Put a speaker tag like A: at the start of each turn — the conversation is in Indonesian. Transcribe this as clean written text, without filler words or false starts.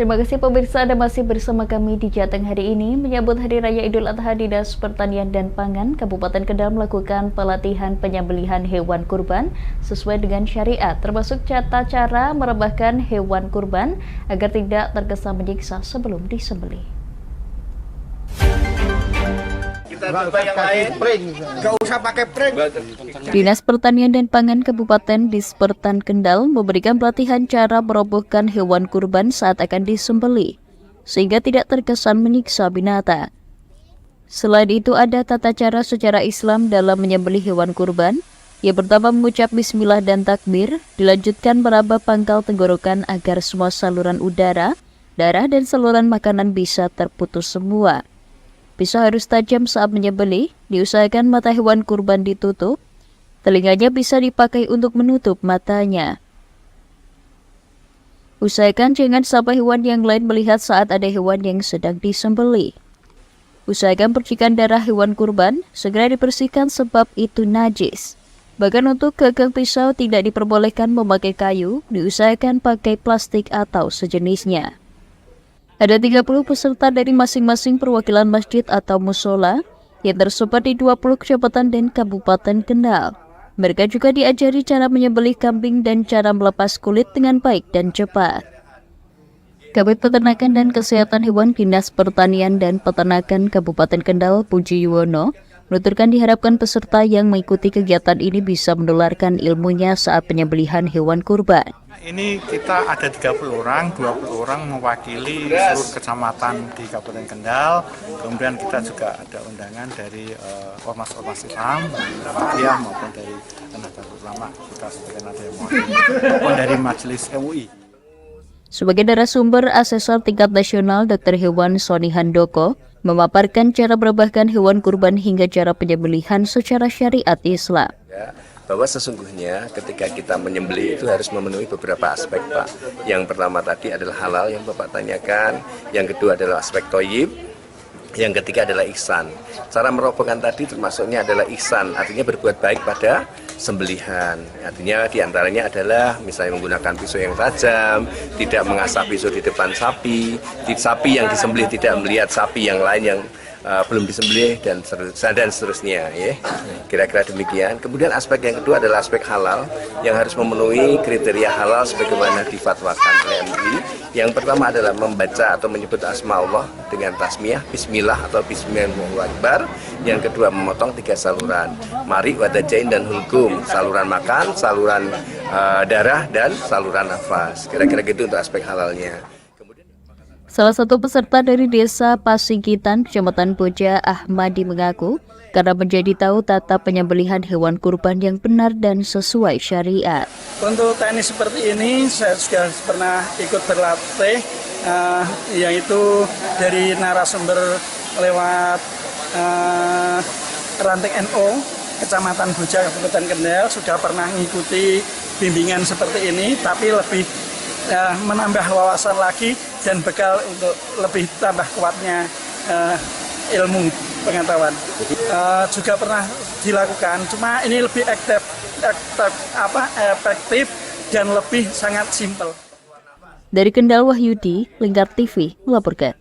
A: Terima kasih pemirsa, Anda masih bersama kami di Jateng hari ini. Menyambut Hari Raya Idul Adha, Dinas Pertanian dan Pangan Kabupaten Kendal melakukan pelatihan penyembelihan hewan kurban sesuai dengan syariat, termasuk tata cara merebahkan hewan kurban agar tidak terkesan menyiksa sebelum disembelih. Dinas Pertanian dan Pangan Kabupaten Dispertan Kendal memberikan pelatihan cara merobohkan hewan kurban saat akan disembelih, sehingga tidak terkesan menyiksa binatang. Selain itu ada tata cara secara Islam dalam menyembelih hewan kurban. Yang pertama mengucap bismillah dan takbir, dilanjutkan meraba pangkal tenggorokan agar semua saluran udara, darah dan saluran makanan bisa terputus semua. Pisau harus tajam saat menyembelih, diusahakan mata hewan kurban ditutup, telinganya bisa dipakai untuk menutup matanya. Usahakan jangan sampai hewan yang lain melihat saat ada hewan yang sedang disembelih. Usahakan percikan darah hewan kurban segera dibersihkan sebab itu najis. Bahkan untuk gagang pisau tidak diperbolehkan memakai kayu, diusahakan pakai plastik atau sejenisnya. Ada 30 peserta dari masing-masing perwakilan masjid atau musola yang tersebar di 20 kecamatan dan kabupaten Kendal. Mereka juga diajari cara menyembelih kambing dan cara melepas kulit dengan baik dan cepat. Kabid Peternakan dan Kesehatan Hewan Dinas Pertanian dan Peternakan Kabupaten Kendal, Puji Yuwono, menuturkan diharapkan peserta yang mengikuti kegiatan ini bisa menularkan ilmunya saat penyembelihan hewan kurban.
B: Ini kita ada 30 orang, 20 orang mewakili seluruh kecamatan di Kabupaten Kendal. Kemudian kita juga ada undangan dari ormas-ormas Islam, Muhammadiyah maupun dari Nahdlatul Ulama, kita sebagai yang mewakili, maupun dari Majelis MUI.
A: Sebagai narasumber, Asesor Tingkat Nasional Dr. Hewan Soni Handoko memaparkan cara merebahkan hewan kurban hingga cara penyembelihan secara syariat Islam.
C: Bahwa sesungguhnya ketika kita menyembelih itu harus memenuhi beberapa aspek, Pak. Yang pertama tadi adalah halal yang Bapak tanyakan, yang kedua adalah aspek thayyib, yang ketiga adalah ihsan. Cara merobohkan tadi termasuknya adalah ihsan, artinya berbuat baik pada sembelihan. Artinya diantaranya adalah misalnya menggunakan pisau yang tajam, tidak mengasah pisau di depan sapi yang disembelih tidak melihat sapi yang lain yang belum disembelih dan seterusnya, ya. Kira-kira demikian. Kemudian aspek yang kedua adalah aspek halal yang harus memenuhi kriteria halal sebagaimana difatwakan oleh MUI. Yang pertama adalah membaca atau menyebut asma Allah dengan tasmiyah Bismillah atau Bismillahirrahmanirrahim. Yang kedua memotong 3 saluran, mari, wadajain dan hulkum, saluran makan, saluran darah dan saluran nafas. Kira-kira gitu untuk aspek halalnya.
A: Salah satu peserta dari Desa Pasingkitan, Kecamatan Boja, Ahmadi mengaku karena menjadi tahu tata penyembelihan hewan kurban yang benar dan sesuai syariat.
D: Untuk teknis seperti ini saya sudah pernah ikut berlatih, yaitu dari narasumber lewat Ranting NO, Kecamatan Boja, Kabupaten Kendal, sudah pernah mengikuti bimbingan seperti ini, tapi lebih menambah wawasan lagi dan bekal untuk lebih tambah kuatnya ilmu pengetahuan. Juga pernah dilakukan, cuma ini lebih efektif dan lebih sangat simpel.
A: Dari Kendal, Wahyudi, Lingkar TV melaporkan.